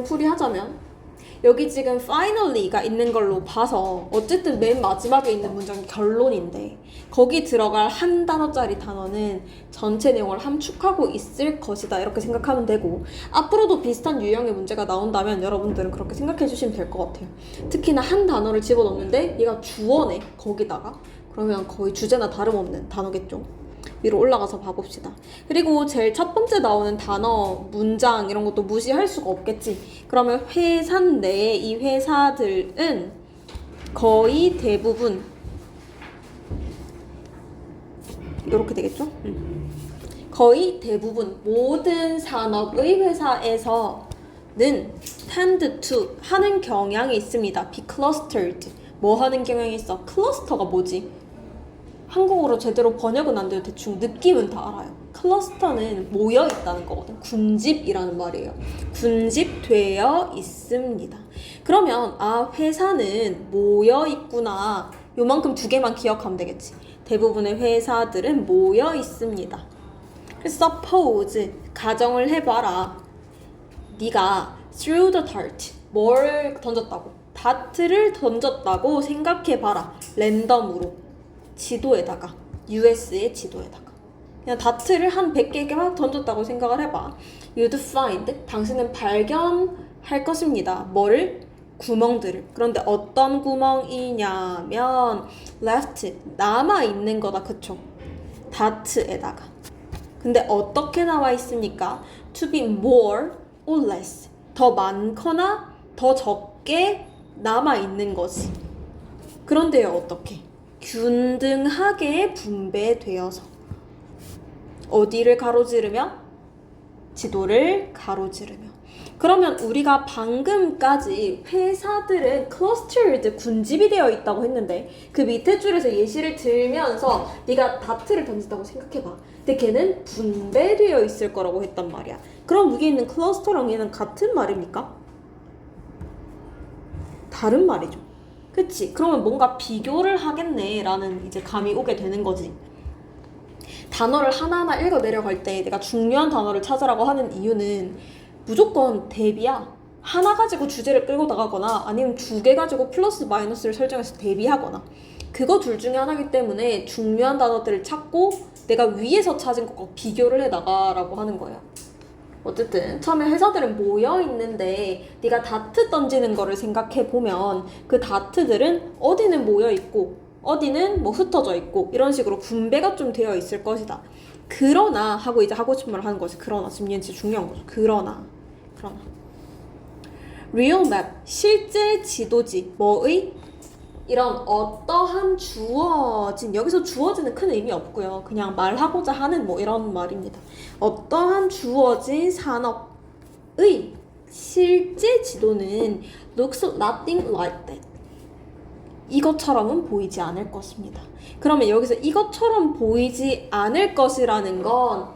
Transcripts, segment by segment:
풀이하자면 여기 지금 finally가 있는 걸로 봐서 어쨌든 맨 마지막에 있는 문장이 결론인데 거기 들어갈 한 단어짜리 단어는 전체 내용을 함축하고 있을 것이다 이렇게 생각하면 되고 앞으로도 비슷한 유형의 문제가 나온다면 여러분들은 그렇게 생각해 주시면 될 것 같아요. 특히나 한 단어를 집어넣는데 얘가 주어네 거기다가 그러면 거의 주제나 다름없는 단어겠죠. 위로 올라가서 봐봅시다. 그리고 제일 첫 번째 나오는 단어, 문장 이런 것도 무시할 수가 없겠지. 그러면 회사인데 이 회사들은 거의 대부분 이렇게 되겠죠? 거의 대부분 모든 산업의 회사에서는 tend to 하는 경향이 있습니다. be clustered. 뭐 하는 경향이 있어? 클러스터가 뭐지? 한국어로 제대로 번역은 안 돼도 대충 느낌은 다 알아요. 클러스터는 모여 있다는 거거든. 군집이라는 말이에요. 군집되어 있습니다. 그러면 아 회사는 모여 있구나. 요만큼 두 개만 기억하면 되겠지. 대부분의 회사들은 모여 있습니다. suppose 가정을 해봐라. 네가 threw the dart 뭘 던졌다고? 다트를 던졌다고 생각해봐라. 랜덤으로. 지도에다가 US의 지도에다가 그냥 다트를 한 100개 막 던졌다고 생각을 해봐. You'd find 당신은 발견할 것입니다. 뭐를? 구멍들을. 그런데 어떤 구멍이냐면 left 남아있는 거다. 그쵸? 다트에다가 근데 어떻게 나와 있습니까? To be more or less 더 많거나 더 적게 남아있는 거지. 그런데요 어떻게? 균등하게 분배되어서 어디를 가로지르며? 지도를 가로지르며. 그러면 우리가 방금까지 회사들은 clustered 군집이 되어 있다고 했는데 그 밑에 줄에서 예시를 들면서 네가 다트를 던진다고 생각해봐. 근데 걔는 분배되어 있을 거라고 했단 말이야. 그럼 위에 있는 클러스터랑 얘는 같은 말입니까? 다른 말이죠. 그치? 그러면 뭔가 비교를 하겠네 라는 이제 감이 오게 되는 거지. 단어를 하나하나 읽어 내려갈 때 내가 중요한 단어를 찾으라고 하는 이유는 무조건 대비야. 하나 가지고 주제를 끌고 나가거나 아니면 두 개 가지고 플러스 마이너스를 설정해서 대비하거나 그거 둘 중에 하나이기 때문에 중요한 단어들을 찾고 내가 위에서 찾은 것과 비교를 해 나가라고 하는 거예요. 어쨌든 처음에 회사들은 모여 있는데 네가 다트 던지는 거를 생각해 보면 그 다트들은 어디는 모여 있고 어디는 뭐 흩어져 있고 이런 식으로 분배가 좀 되어 있을 것이다. 그러나 하고 이제 하고 싶은 말을 하는 거지. 그러나 지금 얘는 진짜 중요한 거죠. 그러나 real map 실제 지도지 뭐의 이런 어떠한 주어진 여기서 주어진은 큰 의미 없고요. 그냥 말하고자 하는 뭐 이런 말입니다. 어떠한 주어진 산업의 실제 지도는 looks nothing like that. 이것처럼은 보이지 않을 것입니다. 그러면 여기서 이것처럼 보이지 않을 것이라는 건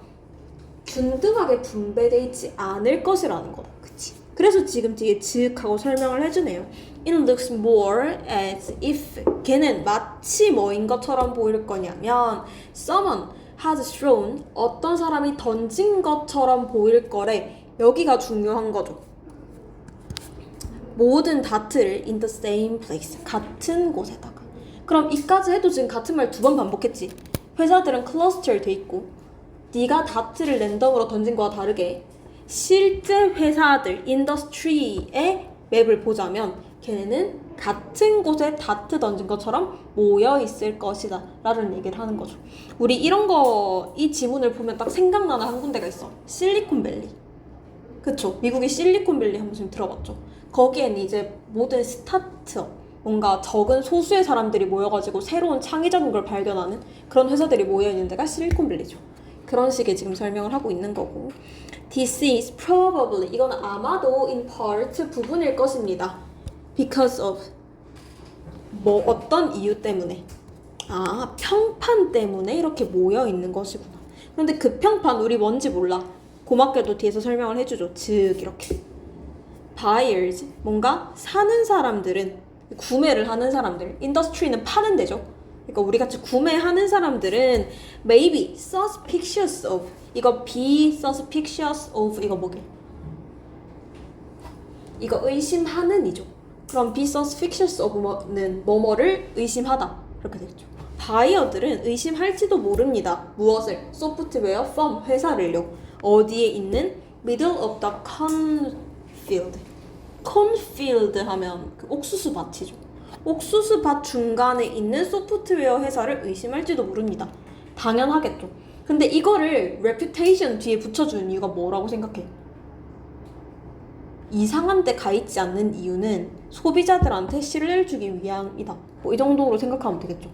균등하게 분배되어 있지 않을 것이라는 거다. 그치? 그래서 지금 뒤에 즈하고 설명을 해주네요. It looks more as if 걔는 마치 뭐인 것처럼 보일 거냐면 someone has thrown 어떤 사람이 던진 것처럼 보일 거래. 여기가 중요한 거죠. 모든 다트를 in the same place 같은 곳에다가. 그럼 이까지 해도 지금 같은 말 두 번 반복했지. 회사들은 클러스터 돼 있고 네가 다트를 랜덤으로 던진 거와 다르게 실제 회사들 인더스트리의 맵을 보자면 걔네는 같은 곳에 다트 던진 것처럼 모여 있을 것이다 라는 얘기를 하는 거죠. 우리 이런 거 이 지문을 보면 딱 생각나는 한 군데가 있어. 실리콘밸리. 그쵸? 미국의 실리콘밸리 한 번쯤 들어봤죠? 거기엔 이제 모든 스타트업 뭔가 적은 소수의 사람들이 모여가지고 새로운 창의적인 걸 발견하는 그런 회사들이 모여있는 데가 실리콘밸리죠. 그런 식의 지금 설명을 하고 있는 거고 This is probably 이건 아마도 in part 부분일 것입니다. Because of 뭐 어떤 이유 때문에 평판 때문에 이렇게 모여 있는 것이구나. 그런데 그 평판 우리 뭔지 몰라. 고맙게도 뒤에서 설명을 해주죠. 즉 이렇게 buyers 뭔가 사는 사람들은 구매를 하는 사람들 인더스트리는 파는 데죠. 그러니까 우리 같이 구매하는 사람들은 maybe suspicious of 이거 be suspicious of 이거 뭐게? 이거 의심하는 이죠. 그럼 be suspicious of는 뭐뭐를 의심하다 이렇게 되겠죠. 바이어들은 의심할지도 모릅니다. 무엇을? 소프트웨어 firm 회사를요. 어디에 있는 middle of the cornfield. cornfield 하면 그 옥수수 밭이죠. 옥수수 밭 중간에 있는 소프트웨어 회사를 의심할지도 모릅니다. 당연하겠죠. 근데 이거를 reputation 뒤에 붙여주는 이유가 뭐라고 생각해? 이상한 데 가 있지 않는 이유는 소비자들한테 신뢰를 주기 위함이다. 뭐 이 정도로 생각하면 되겠죠.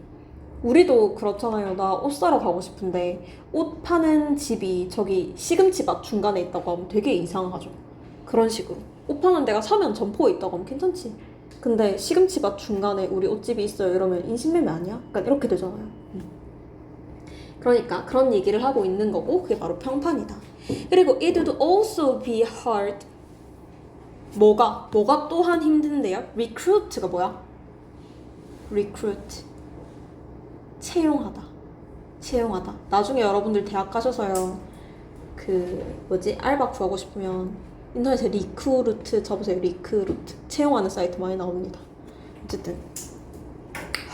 우리도 그렇잖아요. 나 옷 사러 가고 싶은데 옷 파는 집이 저기 시금치밭 중간에 있다고 하면 되게 이상하죠. 그런 식으로 옷 파는 데가 서면 점포에 있다고 하면 괜찮지. 근데 시금치밭 중간에 우리 옷집이 있어요 이러면 인신매매 아니야? 약간 이렇게 되잖아요. 그러니까 그런 얘기를 하고 있는 거고 그게 바로 평판이다. 그리고 it would also be hard. 뭐가 또한 힘든데요? recruit가 뭐야? recruit 채용하다. 나중에 여러분들 대학 가셔서요. 알바 구하고 싶으면 인터넷에 리크루트 쳐보세요. 리크루트 채용하는 사이트 많이 나옵니다. 어쨌든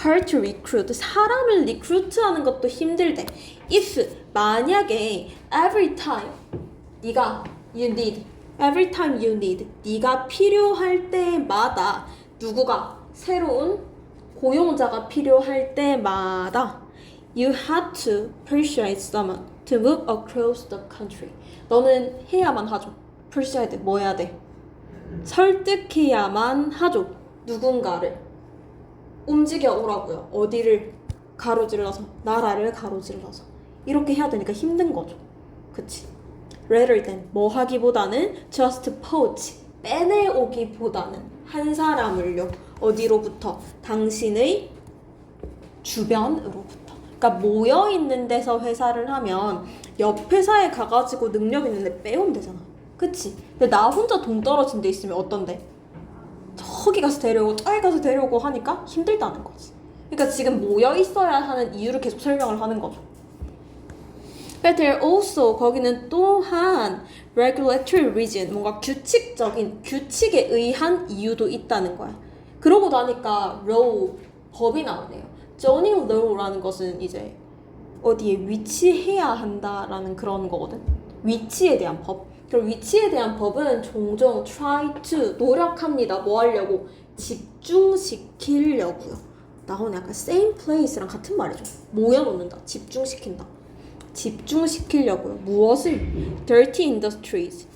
hard to recruit 사람을 리크루트하는 것도 힘들대. if 만약에 every time you need 네가 필요할 때마다 누구가 새로운 고용자가 필요할 때마다 you had to persuade someone to move across the country. 너는 해야만 하죠. persuade 뭐 해야 돼? 설득해야만 하죠. 누군가를 움직여 오라고요. 어디를 가로질러서 나라를 가로질러서 이렇게 해야 되니까 힘든 거죠. 그치? rather than 뭐 하기보다는 just poach 빼내오기보다는 한 사람을요. 어디로부터? 당신의 주변으로부터. 그러니까 모여있는 데서 회사를 하면 옆 회사에 가가지고 능력 있는데 빼오면 되잖아. 그치? 근데 나 혼자 동 떨어진 데 있으면 어떤데? 저기 가서 데려오고 저기 가서 데려오고 하니까 힘들다는 거지. 그러니까 지금 모여있어야 하는 이유를 계속 설명을 하는 거죠. But there also 거기는 또한 regulatory reason 뭔가 규칙에 의한 이유도 있다는 거야. 그러고 나니까 law 법이 나오네요. zoning law라는 것은 이제 어디에 위치해야 한다라는 그런 거거든. 위치에 대한 법. 그럼 위치에 대한 법은 종종 try to 노력합니다. 뭐 하려고? 집중시키려고요. 나오는 약간 same place랑 같은 말이죠. 모여놓는다. 집중시키려고요. 무엇을? dirty industries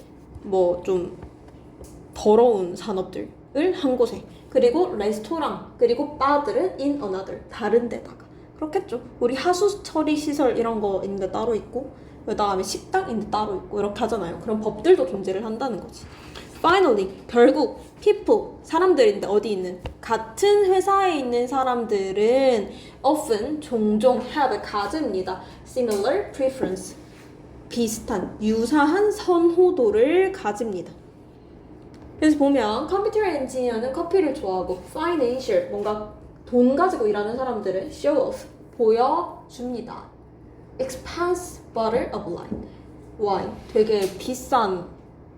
뭐 좀 더러운 산업들을 한 곳에. 그리고 레스토랑 그리고 바들은 in another 다른 데다가. 그렇겠죠. 우리 하수 처리 시설 이런 거 있는데 따로 있고 그 다음에 식당 있는데 따로 있고 이렇게 하잖아요. 그런 법들도 존재를 한다는 거지. Finally 결국 people 사람들인데 어디 있는 같은 회사에 있는 사람들은 often 종종 have 가집니다. similar preference 비슷한 유사한 선호도를 가집니다. 그래서 보면 컴퓨터 엔지니어는 커피를 좋아하고 financial 뭔가 돈 가지고 일하는 사람들은 show off 보여줍니다. expensive bottle of wine 되게 비싼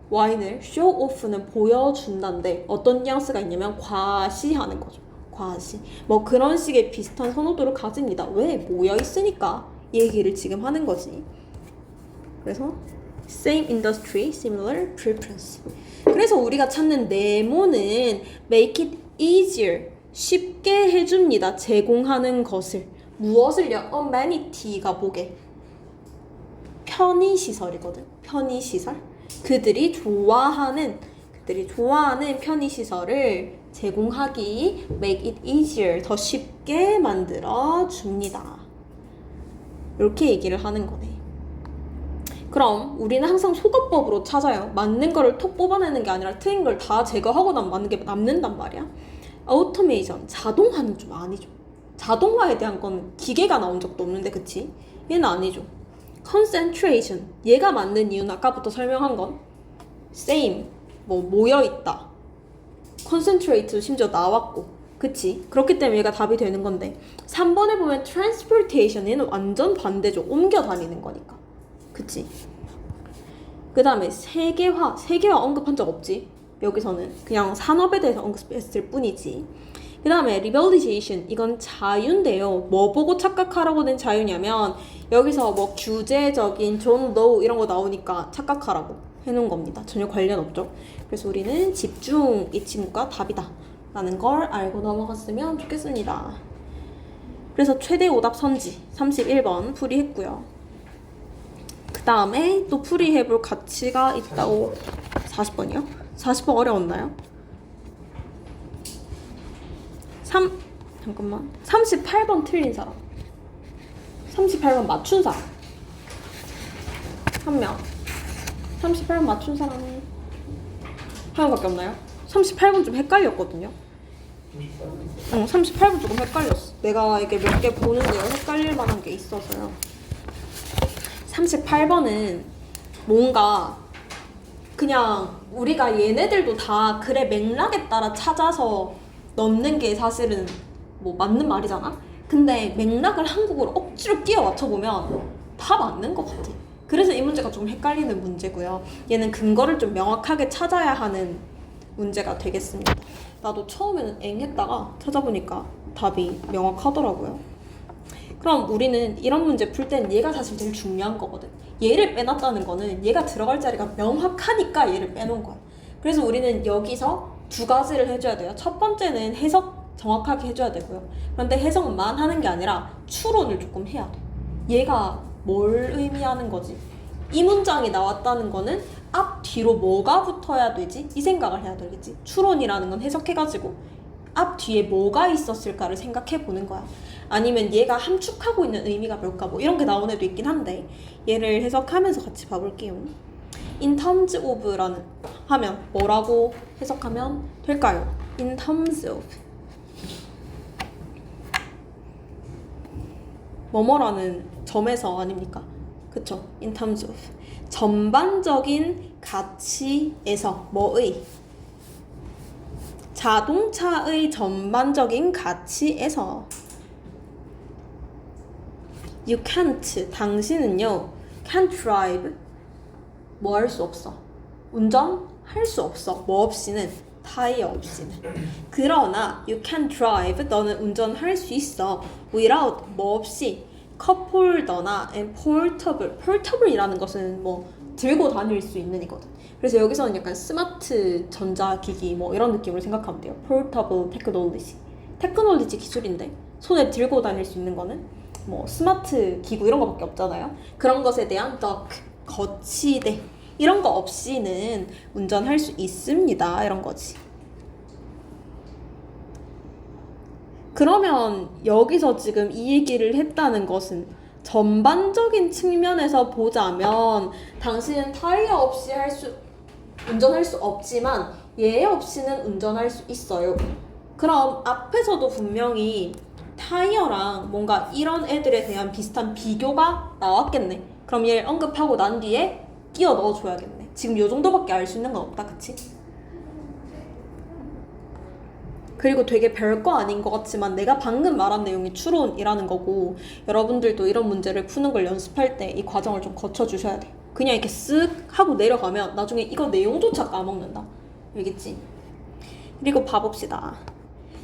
와인을 show off는 보여준다는데 어떤 뉘앙스가 있냐면 과시하는 거죠. 과시 뭐 그런 식의 비슷한 선호도를 가집니다. 왜? 모여있으니까 이 얘기를 지금 하는 거지. 그래서 same industry, similar preference. 그래서 우리가 찾는 네모는 make it easier, 쉽게 해줍니다. 제공하는 것을. 무엇을요? amenity가 뭐게? 편의시설이거든. 편의시설. 그들이 좋아하는 편의시설을 제공하기 make it easier, 더 쉽게 만들어줍니다. 이렇게 얘기를 하는 거네. 그럼 우리는 항상 소거법으로 찾아요. 맞는 거를 톡 뽑아내는 게 아니라 틀린 걸 다 제거하고 나면 맞는 게 남는단 말이야. automation, 자동화는 좀 아니죠. 자동화에 대한 건 기계가 나온 적도 없는데 그치? 얘는 아니죠. concentration, 얘가 맞는 이유는 아까부터 설명한 건 same, 뭐 모여있다. concentrate도 심지어 나왔고 그치? 그렇기 때문에 얘가 답이 되는 건데 3번에 보면 transportation, 얘는 완전 반대죠. 옮겨 다니는 거니까. 그치? 그 다음에 세계화 언급한 적 없지? 여기서는 그냥 산업에 대해서 언급했을 뿐이지. 그 다음에 rebelliation, 이건 자유인데요. 뭐 보고 착각하라고 된 자유냐면 여기서 뭐 규제적인 존 로우 이런 거 나오니까 착각하라고 해놓은 겁니다. 전혀 관련 없죠. 그래서 우리는 집중, 이 친구가 답이다 라는 걸 알고 넘어갔으면 좋겠습니다. 그래서 최대 오답 선지 31번 풀이했고요. 그 다음에 또 풀이해볼 가치가 있다고. 40번이요? 40번 어려웠나요? 잠깐만. 38번 틀린 사람. 38번 맞춘 사람. 한 명. 38번 맞춘 사람은 한 명밖에 없나요? 38번 좀 헷갈렸거든요. 38번 조금 헷갈렸어. 내가 이게 몇 개 보는데요. 헷갈릴 만한 게 있어서요. 38번은 뭔가 그냥 우리가 얘네들도 다 글의 맥락에 따라 찾아서 넣는 게 사실은 뭐 맞는 말이잖아? 근데 맥락을 한국어로 억지로 끼워 맞춰보면 다 맞는 것 같아. 그래서 이 문제가 좀 헷갈리는 문제고요. 얘는 근거를 좀 명확하게 찾아야 하는 문제가 되겠습니다. 나도 처음에는 엥 했다가 찾아보니까 답이 명확하더라고요. 그럼 우리는 이런 문제 풀 땐 얘가 사실 제일 중요한 거거든. 얘를 빼놨다는 거는 얘가 들어갈 자리가 명확하니까 얘를 빼놓은 거야. 그래서 우리는 여기서 두 가지를 해줘야 돼요. 첫 번째는 해석 정확하게 해줘야 되고요. 그런데 해석만 하는 게 아니라 추론을 조금 해야 돼. 얘가 뭘 의미하는 거지? 이 문장이 나왔다는 거는 앞, 뒤로 뭐가 붙어야 되지? 이 생각을 해야 되겠지. 추론이라는 건 해석해가지고 앞, 뒤에 뭐가 있었을까를 생각해 보는 거야. 아니면 얘가 함축하고 있는 의미가 뭘까? 뭐 이런 게 나온 애도 있긴 한데 얘를 해석하면서 같이 봐볼게요. In terms of라는 하면 뭐라고 해석하면 될까요? In terms of 뭐뭐라는 점에서 아닙니까? 그쵸? In terms of 전반적인 가치에서 뭐의 자동차의 전반적인 가치에서 You can't 당신은요 can't drive 뭐 할 수 없어 운전할 수 없어 뭐 없이는 타이어 없이는 그러나 you can drive 너는 운전할 수 있어 without 뭐 없이 컵홀더나 and portable portable이라는 것은 뭐 들고 다닐 수 있는 이거든. 그래서 여기서는 약간 스마트 전자기기 뭐 이런 느낌으로 생각하면 돼요. portable technology 테크놀로지 기술인데 손에 들고 다닐 수 있는 거는 뭐 스마트 기구 이런 거밖에 없잖아요. 그런 것에 대한 dock 거치대 이런 거 없이는 운전할 수 있습니다. 이런 거지. 그러면 여기서 지금 이 얘기를 했다는 것은 전반적인 측면에서 보자면 당신은 타이어 없이 운전할 수 없지만 얘 없이는 운전할 수 있어요. 그럼 앞에서도 분명히 타이어랑 뭔가 이런 애들에 대한 비슷한 비교가 나왔겠네. 그럼 얘를 언급하고 난 뒤에 끼워 넣어줘야겠네. 지금 요 정도밖에 알 수 있는 건 없다, 그치? 그리고 되게 별거 아닌 것 같지만 내가 방금 말한 내용이 추론이라는 거고 여러분들도 이런 문제를 푸는 걸 연습할 때 이 과정을 좀 거쳐주셔야 돼요. 그냥 이렇게 쓱 하고 내려가면 나중에 이거 내용조차 까먹는다. 알겠지? 그리고 봐봅시다.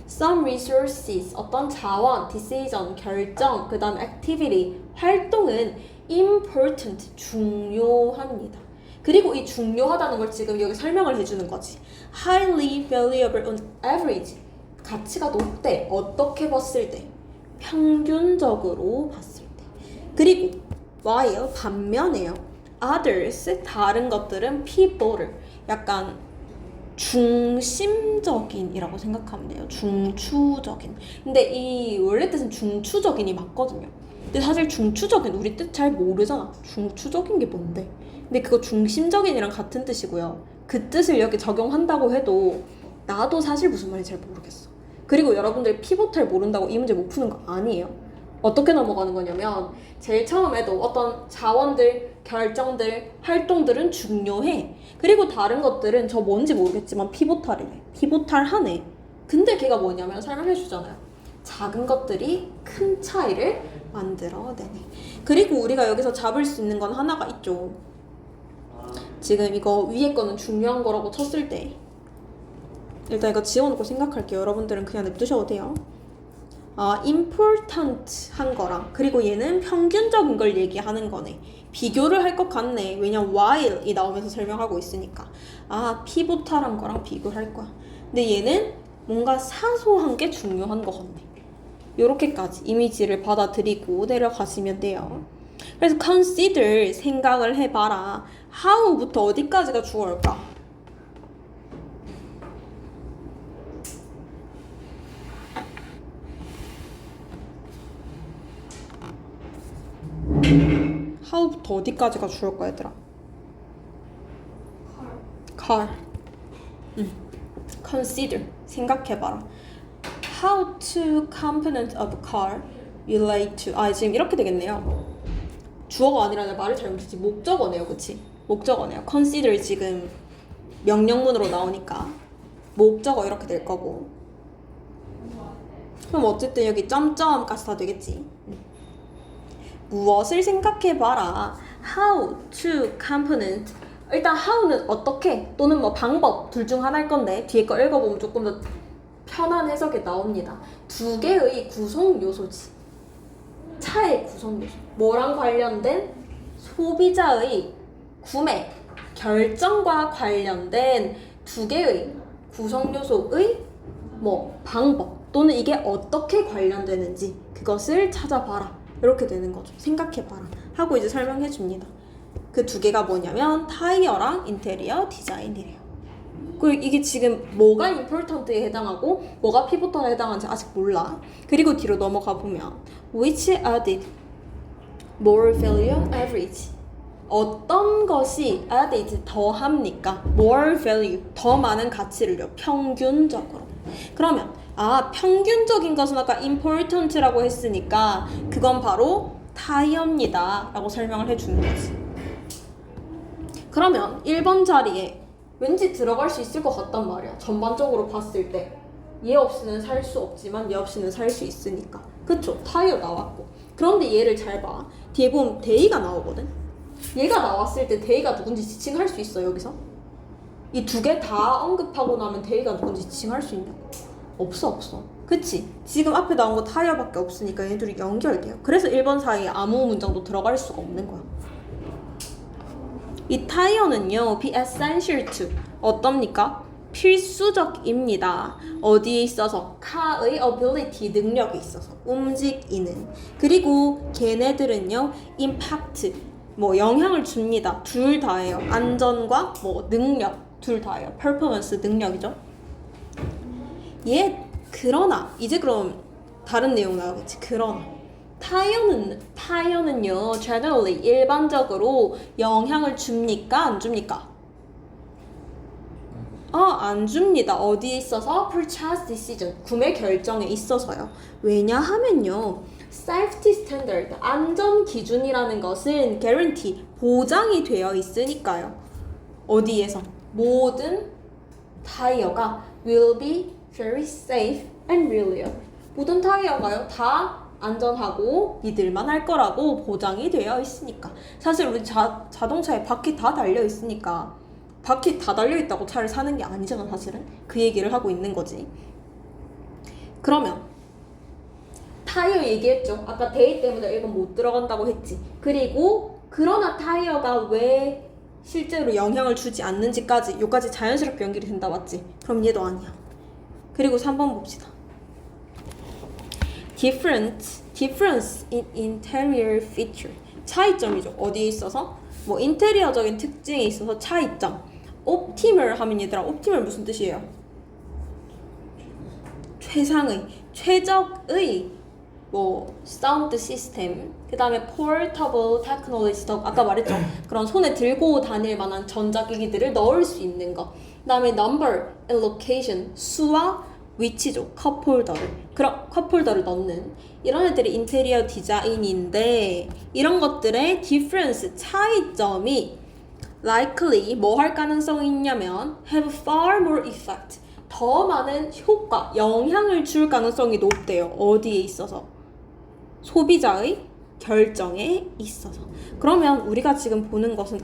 Some resources, 어떤 자원, decision, 결정, 그 다음 activity, 활동은 important, 중요합니다. 그리고 이 중요하다는 걸 지금 여기 설명을 해주는 거지. Highly valuable on average, 가치가 높대. 어떻게 봤을 때? 평균적으로 봤을 때. 그리고 while, 반면에요. Others, 다른 것들은 people를 약간 중심적인이라고 생각하면 돼요. 중추적인. 근데 이 원래 뜻은 중추적인이 맞거든요. 근데 사실 중추적인 우리 뜻 잘 모르잖아. 중추적인 게 뭔데? 근데 그거 중심적인이랑 같은 뜻이고요. 그 뜻을 여기 적용한다고 해도 나도 사실 무슨 말인지 잘 모르겠어. 그리고 여러분들 피보탈 모른다고 이 문제 못 푸는 거 아니에요. 어떻게 넘어가는 거냐면 제일 처음에도 어떤 자원들, 결정들, 활동들은 중요해. 그리고 다른 것들은 저 뭔지 모르겠지만 피보탈이네. 피보탈하네. 근데 걔가 뭐냐면 설명해 주잖아요. 작은 것들이 큰 차이를 만들어내네. 그리고 우리가 여기서 잡을 수 있는 건 하나가 있죠. 지금 이거 위에 거는 중요한 거라고 쳤을 때 일단 이거 지워놓고 생각할게요. 여러분들은 그냥 냅두셔도 돼요. important 한 거랑 그리고 얘는 평균적인 걸 얘기하는 거네. 비교를 할 것 같네. 왜냐면 while이 나오면서 설명하고 있으니까. 피보탈한 거랑 비교할 거야. 근데 얘는 뭔가 사소한 게 중요한 것 같네. 요렇게까지 이미지를 받아들이고 내려가시면 돼요. 그래서 consider 생각을 해봐라. how부터 어디까지가 주어일까? how부터 어디까지가 주어일까 얘들아? car. consider 생각해봐라. How two components of car relate to 지금 이렇게 되겠네요. 주어가 아니라 내가 말을 잘못했지. 목적어네요. 그치? 목적어네요. consider 지금 명령문으로 나오니까 목적어 이렇게 될 거고 그럼 어쨌든 여기 점점까지 다 되겠지. 무엇을 생각해봐라. How two components 일단 how는 어떻게 또는 뭐 방법 둘 중 하나일 건데 뒤에 거 읽어보면 조금 더 편한 해석이 나옵니다. 두 개의 구성 요소지. 차의 구성 요소. 뭐랑 관련된? 소비자의 구매, 결정과 관련된 두 개의 구성 요소의 뭐 방법 또는 이게 어떻게 관련되는지 그것을 찾아봐라. 이렇게 되는 거죠. 생각해봐라. 하고 이제 설명해 줍니다. 그 두 개가 뭐냐면 타이어랑 인테리어 디자인이래요. 그리고 이게 지금 뭐가 important에 해당하고 뭐가 피보탈에 해당하는지 아직 몰라. 그리고 뒤로 넘어가 보면 which added more value average 어떤 것이 added 더합니까? more value 더 많은 가치를요. 평균적으로. 그러면 평균적인 것은 아까 important라고 했으니까 그건 바로 타이어입니다 라고 설명을 해주는 거지. 그러면 1번 자리에 왠지 들어갈 수 있을 것 같단 말이야. 전반적으로 봤을 때. 얘 없이는 살 수 없지만 얘 없이는 살 수 있으니까. 그쵸? 타이어 나왔고. 그런데 얘를 잘 봐. 뒤에 보면 데이가 나오거든. 얘가 나왔을 때 데이가 누군지 지칭할 수 있어 여기서? 이 두 개 다 언급하고 나면 데이가 누군지 지칭할 수 있냐고. 없어. 그치? 지금 앞에 나온 거 타이어밖에 없으니까 얘네들이 연결돼요. 그래서 1번 사이에 아무 문장도 들어갈 수가 없는 거야. 이 타이어는요, be essential to 어떻습니까? 필수적입니다. 어디에 있어서? 카의 ability, 능력에 있어서 움직이는. 그리고 걔네들은요, impact, 뭐 영향을 줍니다. 둘 다예요. 안전과 뭐 능력, 둘 다예요. performance, 능력이죠. 그러나 이제 그럼 다른 내용 나오겠지. 그러나 타이어는요, generally 일반적으로 영향을 줍니까? 안 줍니까? 안 줍니다. 어디에 있어서? purchase decision, 구매 결정에 있어서요. 왜냐하면요, safety standard, 안전 기준이라는 것은 guarantee, 보장이 되어 있으니까요. 어디에서? 모든 타이어가 will be very safe and reliable. 모든 타이어가요, 다 안전하고 믿을만 할 거라고 보장이 되어 있으니까. 사실 우리 자동차에 바퀴 다 달려 있으니까 바퀴 다 달려 있다고 차를 사는 게 아니잖아. 사실은 그 얘기를 하고 있는 거지. 그러면 타이어 얘기했죠. 아까 데이 때문에 이건 못 들어간다고 했지. 그리고 그러나 타이어가 왜 실제로 영향을 주지 않는지까지, 요까지 자연스럽게 연결이 된다 맞지? 그럼 얘도 아니야. 그리고 3번 봅시다. difference in interior feature. 차이점이죠. 어디에 있어서? 뭐 인테리어적인 특징에 있어서 차이점. optimal 하면 얘들아, optimal 무슨 뜻이에요? 최적의 뭐 사운드 시스템, 그 다음에 portable technology, 아까 말했죠. 그런 손에 들고 다닐 만한 전자기기들을 넣을 수 있는 거. 그 다음에 number and location, 수와 위치죠. 그럼 컵홀더를 넣는 이런 애들이 인테리어 디자인인데, 이런 것들의 difference, 차이점이 likely 뭐 할 가능성이 있냐면 have far more effect, 더 많은 효과, 영향을 줄 가능성이 높대요. 어디에 있어서? 소비자의 결정에 있어서. 그러면 우리가 지금 보는 것은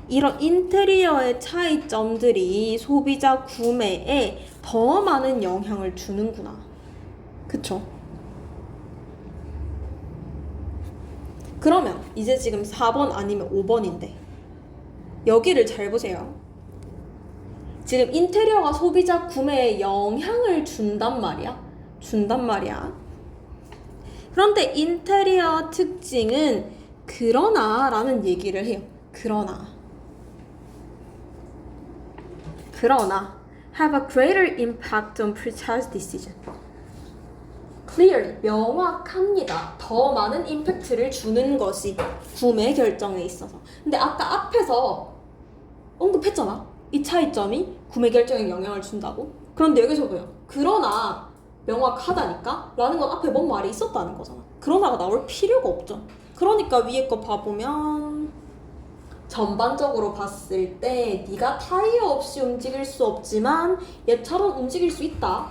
이런 인테리어의 차이점들이 소비자 구매에 더 많은 영향을 주는구나. 그쵸? 그러면 이제 지금 4번 아니면 5번인데 여기를 잘 보세요. 지금 인테리어가 소비자 구매에 영향을 준단 말이야. 그런데 인테리어 특징은 그러나 라는 얘기를 해요. 그러나 have a greater impact on purchase decision. clear, 명확합니다. 더 많은 임팩트를 주는 것이 구매 결정에 있어서. 근데 아까 앞에서 언급했잖아. 이 차이점이 구매 결정에 영향을 준다고. 그런데 여기서 뭐야? 그러나 명확하다니까? 라는 건 앞에 뭔 말이 있었다는 거잖아. 그러나가 나올 필요가 없죠. 그러니까 위에 거 봐보면 전반적으로 봤을 때 네가 타이어 없이 움직일 수 없지만 얘처럼 움직일 수 있다.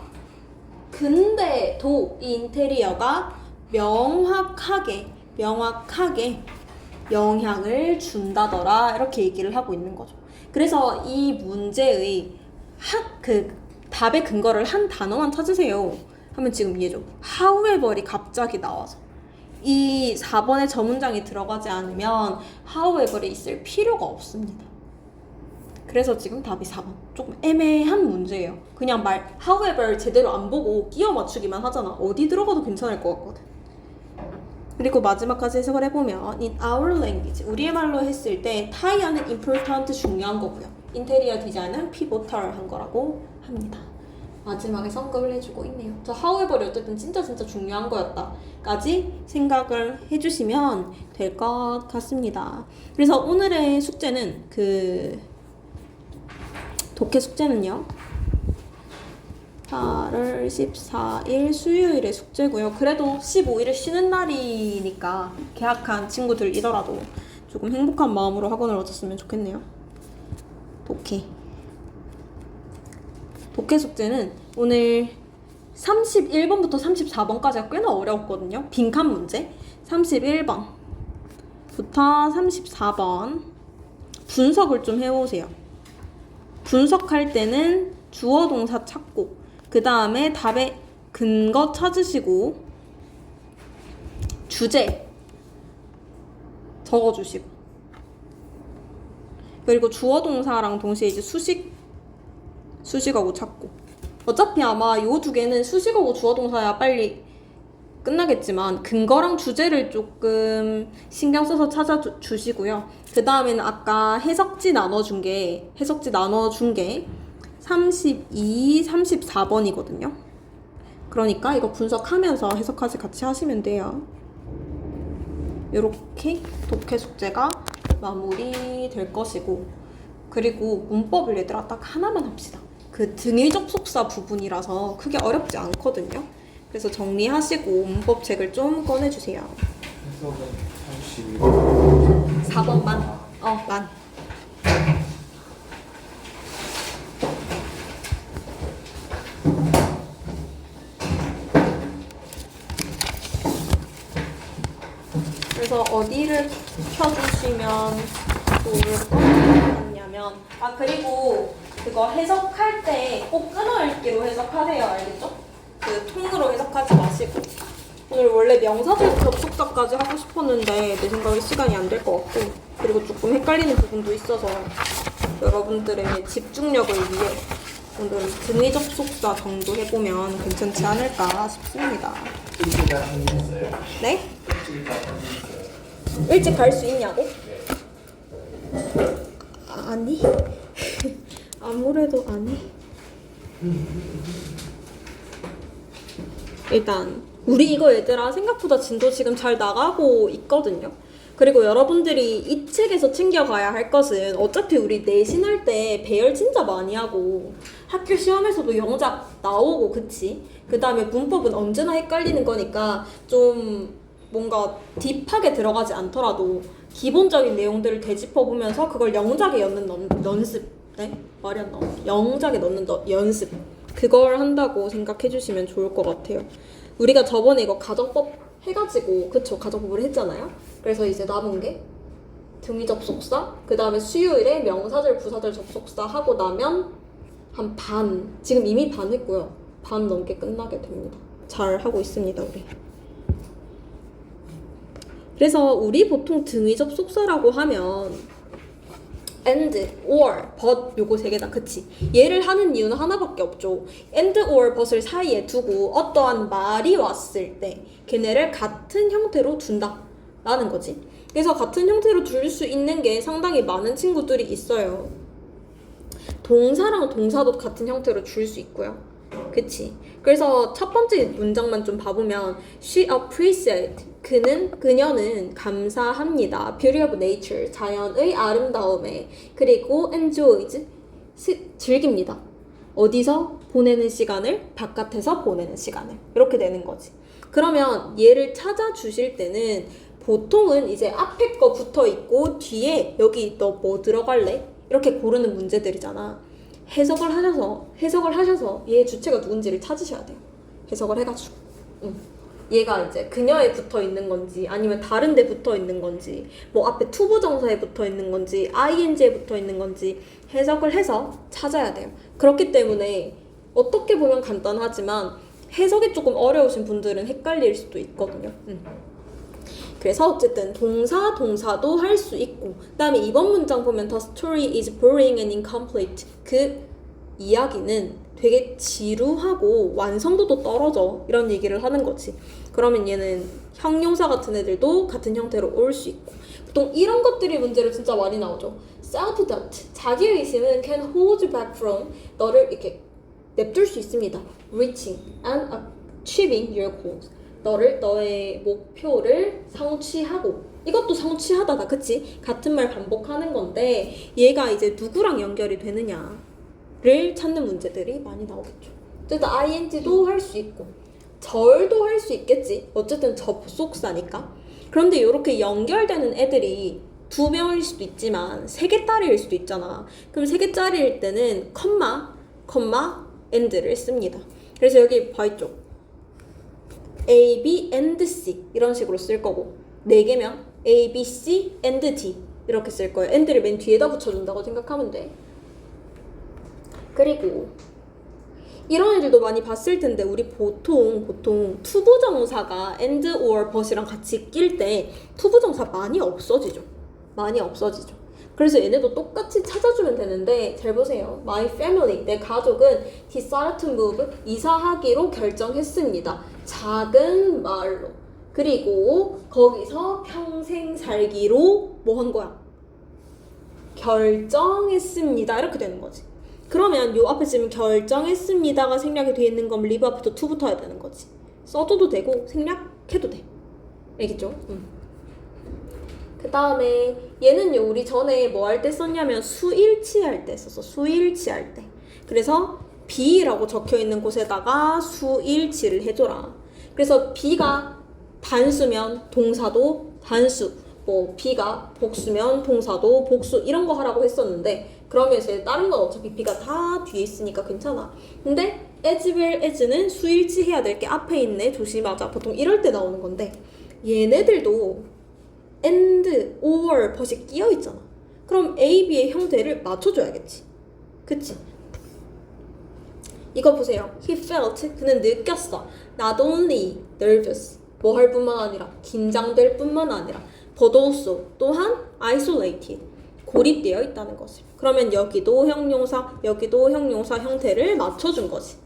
근데 도 이 인테리어가 명확하게 영향을 준다더라. 이렇게 얘기를 하고 있는 거죠. 그래서 이 문제의 답의 근거를 한 단어만 찾으세요 하면 지금 이해죠. however이 갑자기 나와서 이 4번의 저 문장이 들어가지 않으면 however이 있을 필요가 없습니다. 그래서 지금 답이 4번. 조금 애매한 문제예요. 그냥 however 제대로 안 보고 끼워 맞추기만 하잖아. 어디 들어가도 괜찮을 것 같거든. 그리고 마지막까지 해석을 해보면 in our language, 우리의 말로 했을 때 타이어는 important, 중요한 거고요. 인테리어 디자인은 pivotal한 거라고 합니다. 마지막에 언급을 해주고 있네요. 저 however이 어쨌든 진짜 중요한 거였다까지 생각을 해주시면 될 것 같습니다. 그래서 오늘의 숙제는 독해 숙제는요. 8월 14일 수요일의 숙제고요. 그래도 15일에 쉬는 날이니까 개학한 친구들이더라도 조금 행복한 마음으로 학원을 와줬으면 좋겠네요. 독해 숙제는 오늘 31번부터 34번까지가 꽤나 어려웠거든요. 빈칸 문제 31번부터 34번 분석을 좀 해오세요. 분석할 때는 주어 동사 찾고 그 다음에 답의 근거 찾으시고 주제 적어주시고 그리고 주어 동사랑 동시에 이제 수식어구 찾고 어차피 아마 요 두 개는 수식어구 주어 동사야 빨리 끝나겠지만 근거랑 주제를 조금 신경 써서 찾아주시고요. 그 다음에는 아까 해석지 나눠준 게 32, 34번이거든요. 그러니까 이거 분석하면서 해석까지 같이 하시면 돼요. 이렇게 독해 숙제가 마무리될 것이고 그리고 문법을 얘들아 딱 하나만 합시다. 그 등일 접속사 부분이라서 크게 어렵지 않거든요. 그래서 정리하시고 문법책을 좀 꺼내주세요. 해석은 4번만. 만. 그래서 어디를 켜주시면 좋을 것 같냐면 그리고 그거 해석할 때 꼭 끊어읽기로 해석하세요. 알겠죠? 그 통으로 해석하지 마시고 오늘 원래 명사절 접속사까지 하고 싶었는데 내 생각에 시간이 안 될 것 같고 그리고 조금 헷갈리는 부분도 있어서 여러분들의 집중력을 위해 오늘 등의 접속사 정도 해보면 괜찮지 않을까 싶습니다. 일찍 가셨어요? 네? 일찍 가셨어요? 일찍 갈 수 있냐고? 아니 아무래도 아니. 일단 우리 이거 얘들아 생각보다 진도 지금 잘 나가고 있거든요. 그리고 여러분들이 이 책에서 챙겨가야 할 것은 어차피 우리 내신할 때 배열 진짜 많이 하고 학교 시험에서도 영작 나오고 그치? 그 다음에 문법은 언제나 헷갈리는 거니까 좀 뭔가 딥하게 들어가지 않더라도 기본적인 내용들을 되짚어보면서 그걸 영작에 넣는 연습 네? 말이 안 나와. 영작에 넣는 연습 그걸 한다고 생각해 주시면 좋을 것 같아요. 우리가 저번에 이거 가정법 해가지고 그쵸 가정법을 했잖아요. 그래서 이제 남은 게 등위 접속사, 그 다음에 수요일에 명사절, 부사절 접속사 하고 나면 한 반, 지금 이미 반 했고요. 반 넘게 끝나게 됩니다. 잘 하고 있습니다, 우리. 그래서 우리 보통 등위 접속사라고 하면 and, or, but 요거 세 개다, 그치? 얘를 하는 이유는 하나밖에 없죠. and, or, but을 사이에 두고 어떠한 말이 왔을 때 걔네를 같은 형태로 둔다 라는 거지. 그래서 같은 형태로 둘 수 있는 게 상당히 많은 친구들이 있어요. 동사랑 동사도 같은 형태로 줄 수 있고요. 그치? 그래서 첫 번째 문장만 좀 봐보면 She appreciates 그녀는 감사합니다. Beauty of nature 자연의 아름다움에 그리고 enjoys 즐깁니다. 어디서? 보내는 시간을 바깥에서 보내는 시간을 이렇게 되는 거지. 그러면 얘를 찾아주실 때는 보통은 이제 앞에 거 붙어 있고 뒤에 여기 너 뭐 들어갈래? 이렇게 고르는 문제들이잖아. 해석을 하셔서 얘의 주체가 누군지를 찾으셔야 돼요. 해석을 해가지고. 얘가 이제 그녀에 붙어 있는 건지 아니면 다른 데 붙어 있는 건지 뭐 앞에 투부정사에 붙어 있는 건지 ing에 붙어 있는 건지 해석을 해서 찾아야 돼요. 그렇기 때문에 어떻게 보면 간단하지만 해석이 조금 어려우신 분들은 헷갈릴 수도 있거든요. 그래서 어쨌든 동사도 할 수 있고 그 다음에 이번 문장 보면 The story is boring and incomplete 그 이야기는 되게 지루하고 완성도도 떨어져 이런 얘기를 하는 거지. 그러면 얘는 형용사 같은 애들도 같은 형태로 올 수 있고 보통 이런 것들이 문제로 진짜 많이 나오죠. Self-doubt 자기의심은 can hold you back from 너를 이렇게 냅둘 수 있습니다. Reaching and achieving your goals 너의 목표를 성취하고 이것도 성취하다다 그치? 같은 말 반복하는 건데 얘가 이제 누구랑 연결이 되느냐를 찾는 문제들이 많이 나오겠죠. 어쨌든 ing도 할 수 있고 절도 할 수 있겠지. 어쨌든 접속사니까. 그런데 이렇게 연결되는 애들이 2명일 수도 있지만 3개짜리일 수도 있잖아. 그럼 3개짜리일 때는 컴마, and를 씁니다. 그래서 여기 봐있죠. A, B, and C 이런 식으로 쓸 거고 4개면 A, B, C, and D 이렇게 쓸 거예요. and를 맨 뒤에다 붙여준다고 생각하면 돼. 그리고 이런 애들도 많이 봤을 텐데 우리 보통 투부정사가 and, or, but이랑 같이 낄 때 투부정사 많이 없어지죠. 그래서 얘네도 똑같이 찾아주면 되는데 잘 보세요. My family, 내 가족은 decided to move, 이사하기로 결정했습니다. 작은 마을로. 그리고 거기서 평생 살기로 뭐 한 거야? 결정했습니다. 이렇게 되는 거지. 그러면 요 앞에 지금 결정했습니다가 생략이 되어 있는 거면 live 앞부터 to 붙어야 되는 거지. 써줘도 되고 생략해도 돼. 알겠죠? 그 다음에 얘는요 우리 전에 뭐 할 때 썼냐면 수일치 할 때 썼어. 수일치 할 때. 그래서 B라고 적혀있는 곳에다가 수일치를 해줘라. 그래서 B가 단수면 동사도 단수, 뭐 B가 복수면 동사도 복수 이런 거 하라고 했었는데 그러면 이제 다른 건 어차피 B가 다 뒤에 있으니까 괜찮아. 근데 as well as는 수일치 해야 될 게 앞에 있네 조심하자. 보통 이럴 때 나오는 건데 얘네들도 and, or, but이 끼어 있잖아. 그럼 A, B의 형태를 맞춰줘야겠지. 그치? 이거 보세요. He felt, 그는 느꼈어. Not only nervous, 뭐 할 뿐만 아니라 긴장될 뿐만 아니라 but also, 또한 isolated, 고립되어 있다는 것을. 그러면 여기도 형용사 형태를 맞춰준 거지.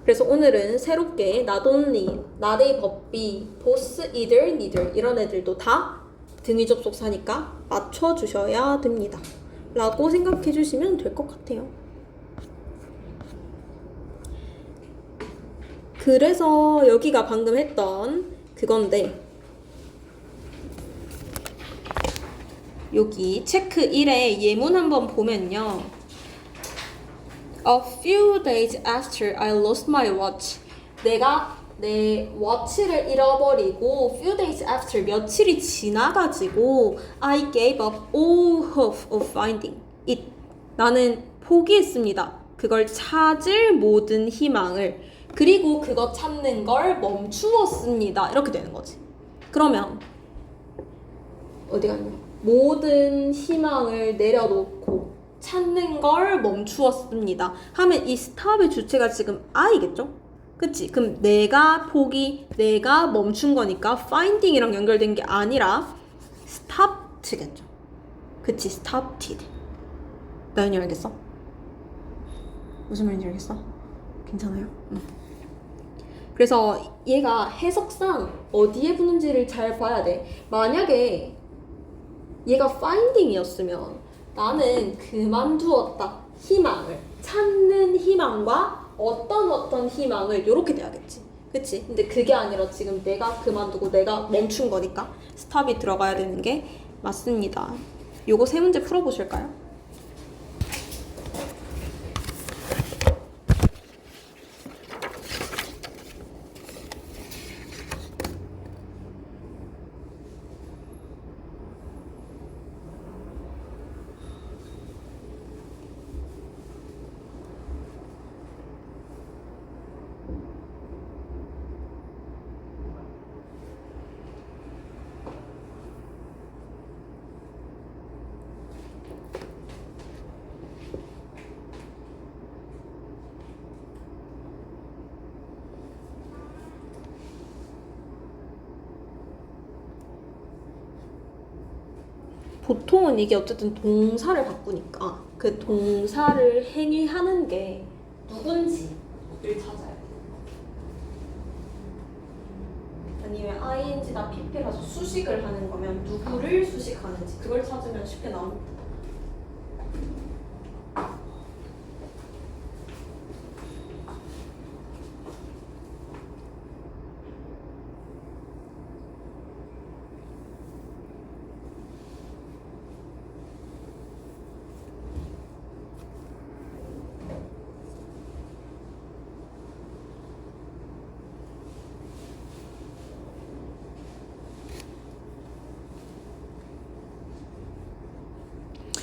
그래서 오늘은 새롭게 not only, not a but be, both, either, neither 이런 애들도 다 등위 접속사니까 맞춰주셔야 됩니다. 라고 생각해 주시면 될 것 같아요. 그래서 여기가 방금 했던 그건데 여기 체크 1에 예문 한번 보면요. A few days after I lost my watch. 내가 내 watch를 잃어버리고 few days after 며칠이 지나가지고 I gave up all hope of finding it. 나는 포기했습니다. 그걸 찾을 모든 희망을. 그리고 그거 찾는 걸 멈추었습니다. 이렇게 되는 거지. 그러면 어디 갔냐? 모든 희망을 내려놓고 찾는 걸 멈추었습니다. 하면 이 스탑의 주체가 지금 I겠죠? 그치? 그럼 내가 내가 멈춘 거니까 finding이랑 연결된 게 아니라 stopped겠죠? 그치? stopped. 나연이 알겠어? 무슨 말인지 알겠어? 괜찮아요? 응. 그래서 얘가 해석상 어디에 붙는지를 잘 봐야 돼. 만약에 얘가 finding이었으면 나는 그만두었다. 희망을. 찾는 희망과 어떤 희망을 이렇게 돼야겠지. 그치? 근데 그게 아니라 지금 내가 그만두고 내가 멈춘 거니까 스탑이 들어가야 되는 게 맞습니다. 요거 세 문제 풀어보실까요? 보통은 이게 어쨌든 동사를 바꾸니까 그 동사를 행위하는 게 누군지를 찾아야 돼. 아니면 ing나 pp라서 수식을 하는 거면 누구를 수식하는지 그걸 찾으면 쉽게 나옵니다.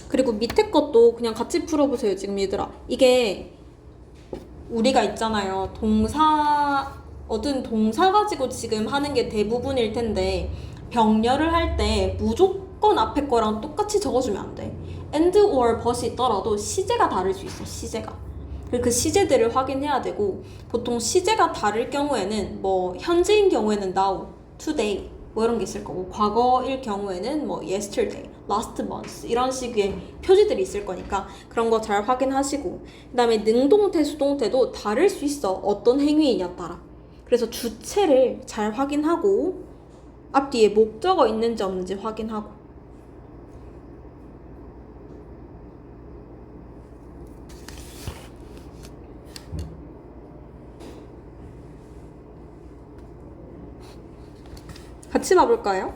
그리고 밑에 것도 그냥 같이 풀어보세요. 지금 얘들아, 이게 우리가 있잖아요, 얻은 동사 가지고 지금 하는 게 대부분일 텐데 병렬을 할 때 무조건 앞에 거랑 똑같이 적어주면 안 돼. and or but이 있더라도 시제가 다를 수 있어. 시제가. 그 시제들을 확인해야 되고, 보통 시제가 다를 경우에는 뭐 현재인 경우에는 now, today 뭐 이런 게 있을 거고, 과거일 경우에는 뭐 yesterday, last month 이런 식의 표지들이 있을 거니까 그런 거 잘 확인하시고, 그 다음에 능동태, 수동태도 다를 수 있어. 어떤 행위이냐 따라. 그래서 주체를 잘 확인하고 앞뒤에 목적어 있는지 없는지 확인하고. 같이 봐볼까요?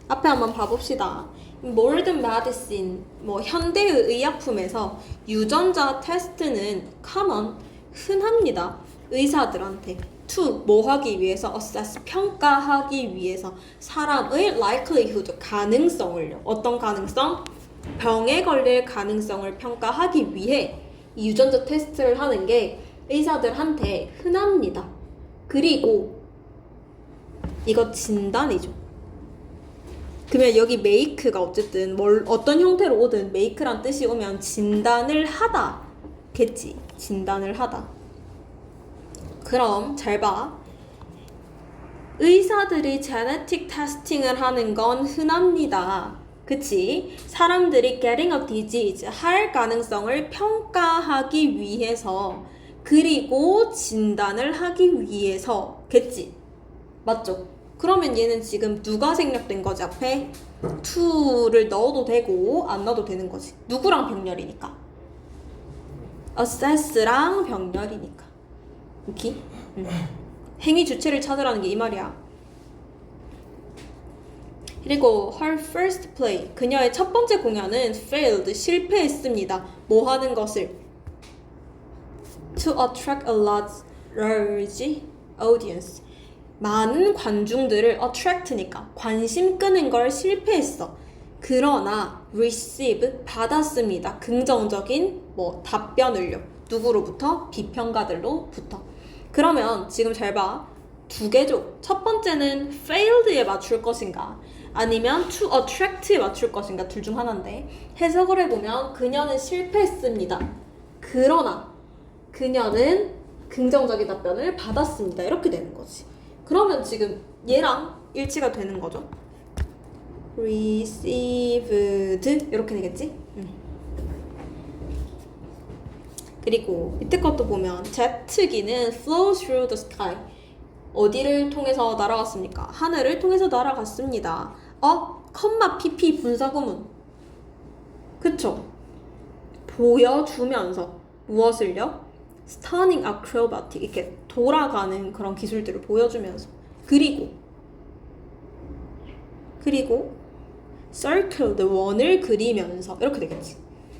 앞에 한번 봐봅시다. Modern Medicine, 뭐 현대의 의약품에서 유전자 테스트는 common, 흔합니다. 의사들한테 to 뭐 하기 위해서, assess 평가하기 위해서 사람의 likelihood 가능성을요. 어떤 가능성? 병에 걸릴 가능성을 평가하기 위해 이 유전자 테스트를 하는 게 의사들한테 흔합니다. 그리고 이거 진단이죠. 그러면 여기 make가 어쨌든 어떤 형태로 오든 make란 뜻이 오면 진단을 하다 겠지. 진단을 하다. 그럼 잘 봐. 의사들이 genetic testing을 하는 건 흔합니다. 그치? 사람들이 getting a disease 할 가능성을 평가하기 위해서, 그리고 진단을 하기 위해서 겠지. 맞죠? 그러면 얘는 지금 누가 생략된 거지? 앞에 to를 넣어도 되고 안 넣어도 되는 거지. 누구랑 병렬이니까? assess랑 병렬이니까. 오케이? 행위 주체를 찾으라는 게 이 말이야. 그리고 her first play, 그녀의 첫 번째 공연은 failed, 실패했습니다. 뭐 하는 것을? to attract a large audience, 많은 관중들을 attract니까 관심 끄는 걸 실패했어. 그러나 receive, 받았습니다. 긍정적인 뭐 답변을요. 누구로부터? 비평가들로부터. 그러면 지금 잘 봐. 두 개죠. 첫 번째는 failed에 맞출 것인가, 아니면 to attract에 맞출 것인가 둘 중 하나인데 해석을 해보면 그녀는 실패했습니다. 그러나 그녀는 긍정적인 답변을 받았습니다. 이렇게 되는 거지. 그러면 지금 얘랑 일치가 되는 거죠. received 이렇게 되겠지? 그리고 밑에 것도 보면 제트기는 flew through the sky. 어디를 통해서 날아갔습니까? 하늘을 통해서 날아갔습니다. 컴마 pp 분사구문. 그쵸? 보여주면서 무엇을요? stunning acrobatic 이렇게 돌아가는 그런 기술들을 보여주면서 그리고 circled 원을 그리면서 이렇게 되겠지.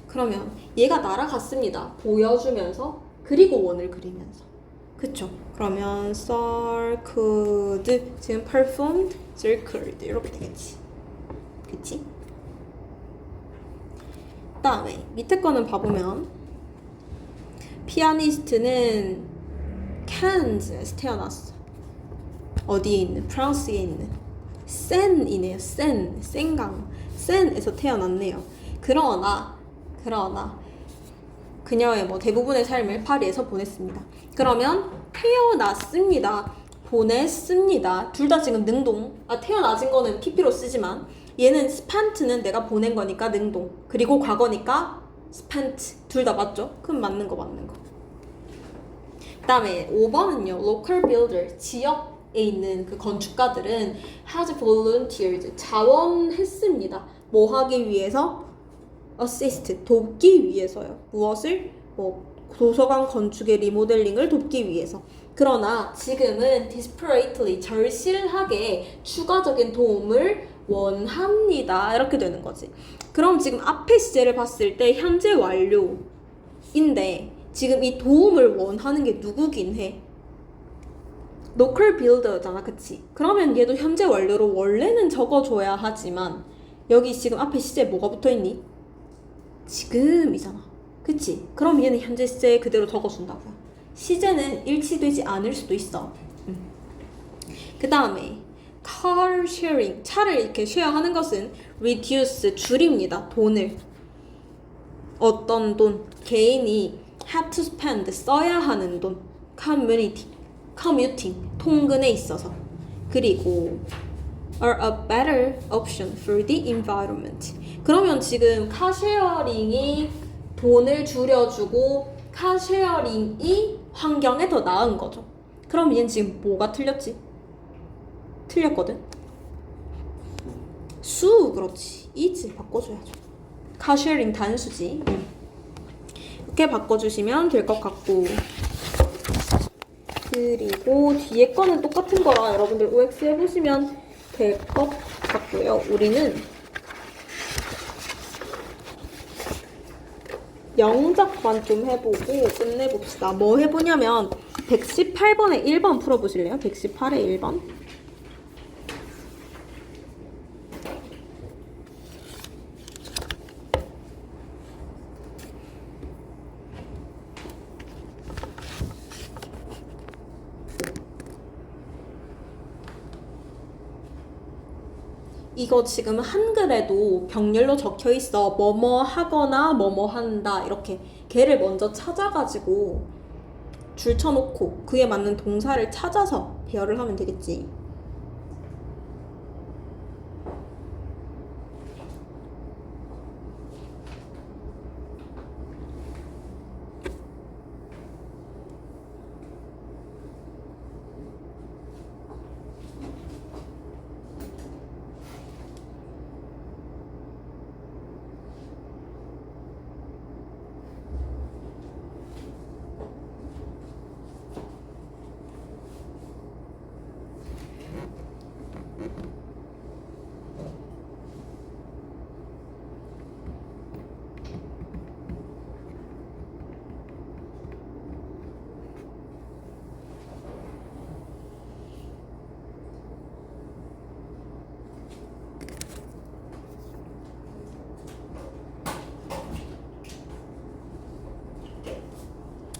그러면 얘가 날아갔습니다. 보여주면서 그리고 원을 그리면서 그쵸? 그러면 circled 지금 performed, circled 이렇게 되겠지. 그치? 그 다음에 밑에 거는 봐보면 피아니스트는 캔즈에서 태어났어. 어디에 있는? 프랑스에 있는 센이네요. 센강 센에서 태어났네요. 그러나 그녀의 대부분의 삶을 파리에서 보냈습니다. 그러면 태어났습니다. 보냈습니다. 둘 다 지금 능동. 태어나진 거는 PP로 쓰지만 얘는 spent는 내가 보낸 거니까 능동. 그리고 과거니까 spent. 둘 다 맞죠? 그럼 맞는 거. 그 다음에 5번은요. local builder. 지역에 있는 그 건축가들은 has volunteered. 자원했습니다. 뭐 하기 위해서? assist. 돕기 위해서요. 무엇을? 도서관 건축의 리모델링을 돕기 위해서. 그러나 지금은 desperately 절실하게 추가적인 도움을 원합니다. 이렇게 되는 거지. 그럼 지금 앞에 시제를 봤을 때 현재 완료인데 지금 이 도움을 원하는 게 누구긴 해? local builder잖아, 그치? 그러면 얘도 현재 완료로 원래는 적어줘야 하지만 여기 지금 앞에 시제에 뭐가 붙어있니? 지금이잖아. 그치? 그럼 얘는 현재 시제에 그대로 적어준다고요. 시제는 일치되지 않을 수도 있어. 그 다음에 car sharing, 차를 이렇게 쉐어하는 것은 reduce, 줄입니다. 돈을. 어떤 돈? 개인이 have to spend, 써야 하는 돈. commuting, 통근에 있어서. 그리고 are a better option for the environment. 그러면 지금 카쉐어링이 돈을 줄여주고 카쉐어링이 환경에 더 나은 거죠. 그럼 얘는 지금 뭐가 틀렸지? 틀렸거든? 그렇지. is 바꿔줘야죠. 카쉐어링 단수지. 이렇게 바꿔주시면 될 것 같고 그리고 뒤에 거는 똑같은 거라 여러분들 OX 해보시면 될 것 같고요. 우리는 영작만 좀 해보고 끝내봅시다. 뭐 해보냐면 118번에 1번 풀어보실래요? 118에 1번. 이거 지금 한글에도 병렬로 적혀 있어. 뭐뭐 하거나 뭐뭐 한다. 이렇게 걔를 먼저 찾아가지고 줄 쳐놓고 그에 맞는 동사를 찾아서 배열을 하면 되겠지.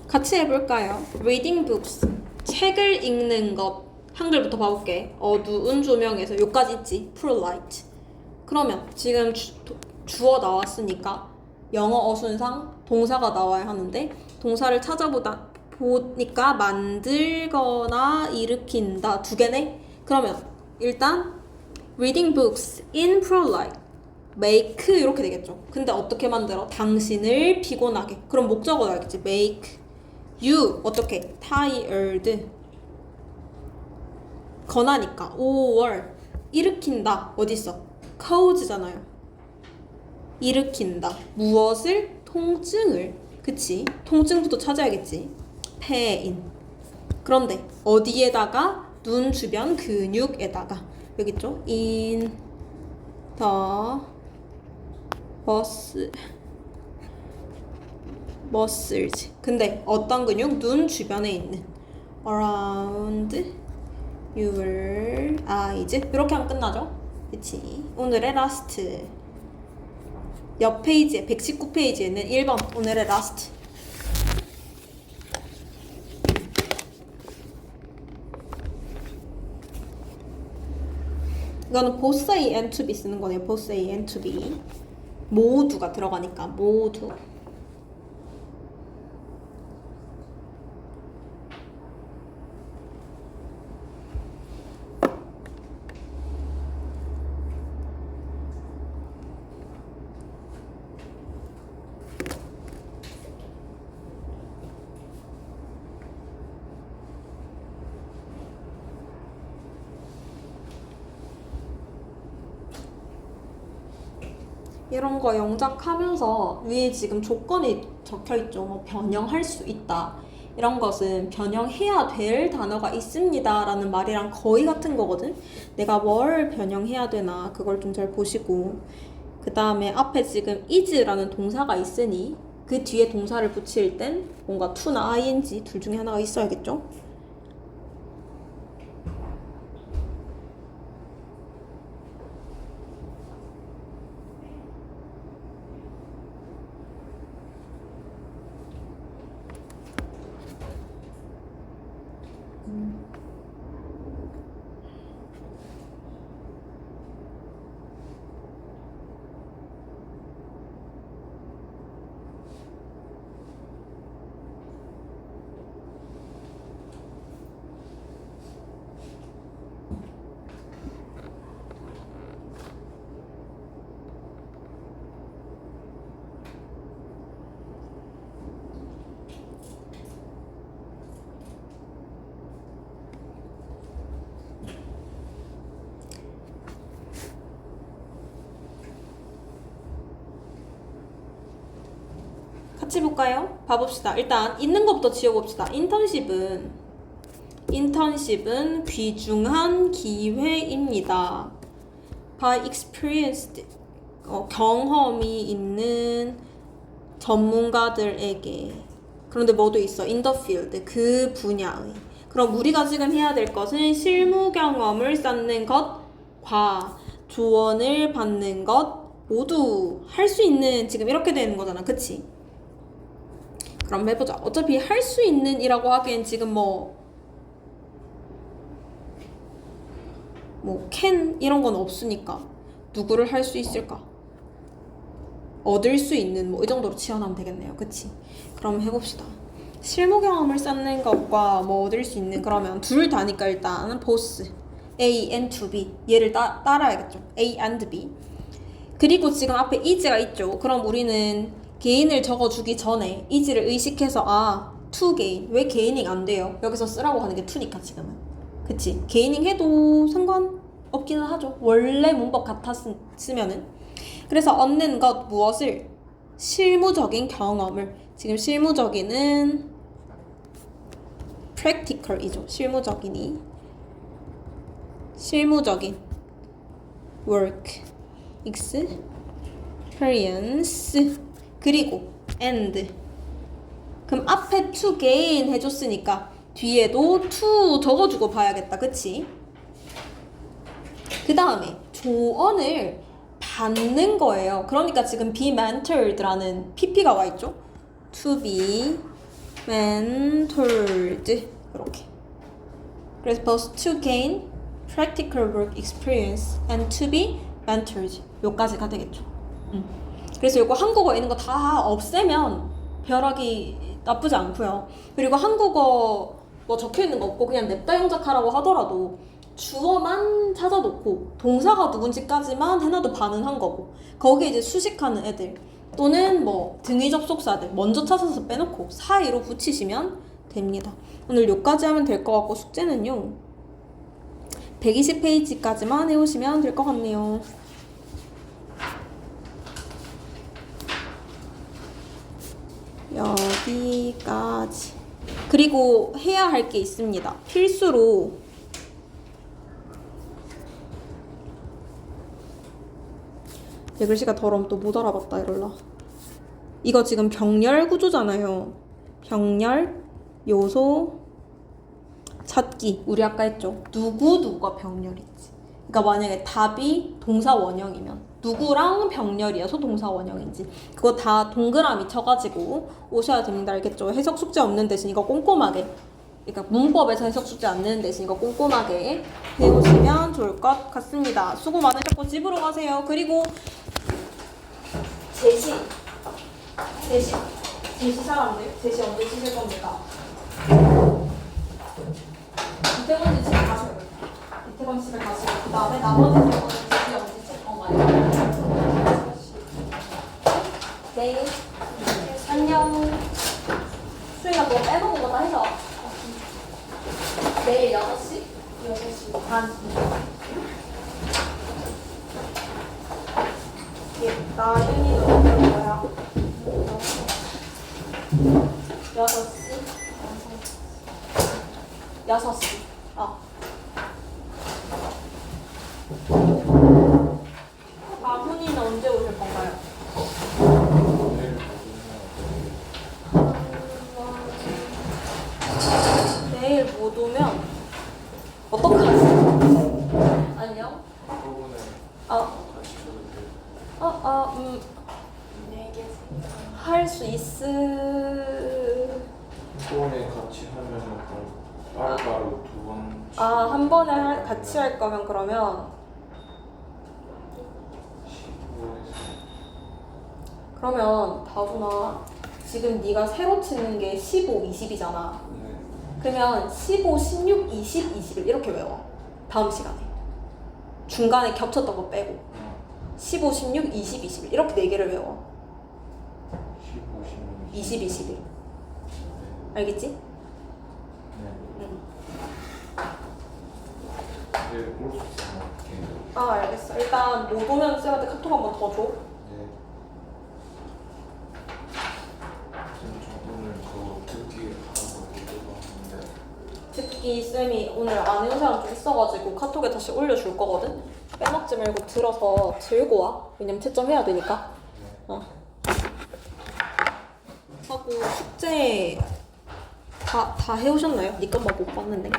같이 해볼까요? Reading books, 책을 읽는 것 한글부터 봐볼게. 어두운 조명에서 요까지 있지. Poor light. 그러면 지금 주어 나왔으니까 영어 어순상 동사가 나와야 하는데 동사를 보니까 만들거나 일으킨다 두 개네. 그러면 일단 reading books in poor light make 이렇게 되겠죠. 근데 어떻게 만들어? 당신을 피곤하게. 그럼 목적어 나겠지. make you 어떻게? tired 거나니까 or 일으킨다 어디 있어? cause잖아요. 일으킨다 무엇을? 통증을. 그치? 통증부터 찾아야겠지. pain. 그런데 어디에다가? 눈 주변 근육에다가 여기 있죠? in the muscles. 근데 어떤 근육? 눈 주변에 있는 around your eyes. 이렇게 하면 끝나죠? 그치? 오늘의 last. 옆 페이지에 119페이지에는 1번 오늘의 last. 이거는 both A and to be 쓰는 거네요. both A and to be. 모두가 들어가니까 모두. 이런 거 영작하면서 위에 지금 조건이 적혀있죠. 뭐 변형할 수 있다. 이런 것은 변형해야 될 단어가 있습니다 라는 말이랑 거의 같은 거거든. 내가 뭘 변형해야 되나 그걸 좀 잘 보시고, 그 다음에 앞에 지금 is라는 동사가 있으니 그 뒤에 동사를 붙일 땐 뭔가 to나 ing 둘 중에 하나가 있어야겠죠. 같이 볼까요? 봐봅시다. 일단 있는 것부터 지워봅시다. 인턴십은 귀중한 기회입니다. By experienced 경험이 있는 전문가들에게. 그런데 뭐도 있어? In the field 그 분야의. 그럼 우리가 지금 해야 될 것은 실무 경험을 쌓는 것과 조언을 받는 것 모두 할 수 있는, 지금 이렇게 되는 거잖아. 그치? 그럼 해보자. 어차피 할 수 있는 이라고 하기엔 지금 can 이런 건 없으니까 누구를 할 수 있을까? 얻을 수 있는 이 정도로 치환하면 되겠네요. 그치? 그럼 해봅시다. 실무 경험을 쌓는 것과 얻을 수 있는, 그러면 둘 다니까 일단 both A and to B 얘를 따라야겠죠. A and B. 그리고 지금 앞에 is가 있죠. 그럼 우리는 gain을 적어주기 전에 is를 의식해서 to gain. 왜 gaining 안 돼요? 여기서 쓰라고 하는 게 to니까 지금은. 그치? gaining 해도 상관없기는 하죠. 원래 문법 같았으면은. 그래서 얻는 것 무엇을? 실무적인 경험을. 지금 실무적인은 practical이죠. 실무적인 work experience 그리고 and. 그럼 앞에 to gain 해줬으니까 뒤에도 to 적어주고 봐야겠다. 그치? 그 다음에 조언을 받는 거예요. 그러니까 지금 be mentored라는 pp가 와있죠. to be mentored 이렇게. 그래서 both to gain practical work experience and to be mentored 요까지가 되겠죠. 그래서 이거 한국어에 있는 거 다 없애면 벼락이 나쁘지 않고요. 그리고 한국어 뭐 적혀 있는 거 없고 그냥 냅다 영작하라고 하더라도 주어만 찾아놓고 동사가 누군지까지만 해놔도 반응한 거고 거기에 이제 수식하는 애들 또는 뭐 등위 접속사들 먼저 찾아서 빼놓고 사이로 붙이시면 됩니다. 오늘 요까지 하면 될 것 같고 숙제는요 120페이지까지만 해오시면 될 것 같네요. 여기까지. 그리고 해야 할 게 있습니다. 필수로 내 글씨가 더러움 또 못 알아봤다 이럴라. 이거 지금 병렬 구조잖아요. 병렬, 요소, 찾기. 우리 아까 했죠. 누구가 병렬이지. 그러니까 만약에 답이 동사 원형이면 누구랑 병렬이어서 동사 원형인지 그거 다 동그라미 쳐가지고 오셔야 됩니다. 알겠죠? 해석 숙제 없는 대신 이거 꼼꼼하게 그러니까 문법에서 해석 숙제 안 내는 대신 이거 꼼꼼하게 해오시면 좋을 것 같습니다. 수고 많으셨고 집으로 가세요. 그리고 제시 사람들 제시 언제 치실 겁니까? 이태원 집에 가셔요. 이태원 집에 가시고 그 다음에 나머지 부분은 제시 언제 칠 건가요? 내일 안녕. 수희가 뭐 빼먹은 거 다 해서 내일 6시? 6시 반. 나윤이는 언제 올 거야? 6시? 6시. 마훈이는 언제 오실 건가요? 내일 못 오면 어떡하지? 안녕? 할 수 있을 이번에 같이 하면은 그럼 따로따로 두 번. 한 번에 같이 할 거면 그러면 15에서. 그러면 다준아 지금 네가 새로 치는 게 15, 20이잖아. 네. 그러면 15, 16, 20, 21 이렇게 외워. 다음 시간에 중간에 겹쳤던 거 빼고 15, 16, 20, 21 이렇게 4개를 외워. 15, 16, 20, 21 알겠지? 네. 응. 네, 올수 있으면 어떻게? 알겠어. 일단 못 오면 쌤한테 카톡 한 번 더 줘. 네. 지금 저 오늘 그 듣기 하고 보려고 하는데. 듣기 쌤이 오늘 안 해온 사람 좀 있어가지고 카톡에 다시 올려줄 거거든? 빼먹지 말고 들어서 들고 와. 왜냐면 채점해야 되니까. 하고 숙제 다 해오셨나요? 니 것만 못 봤는데.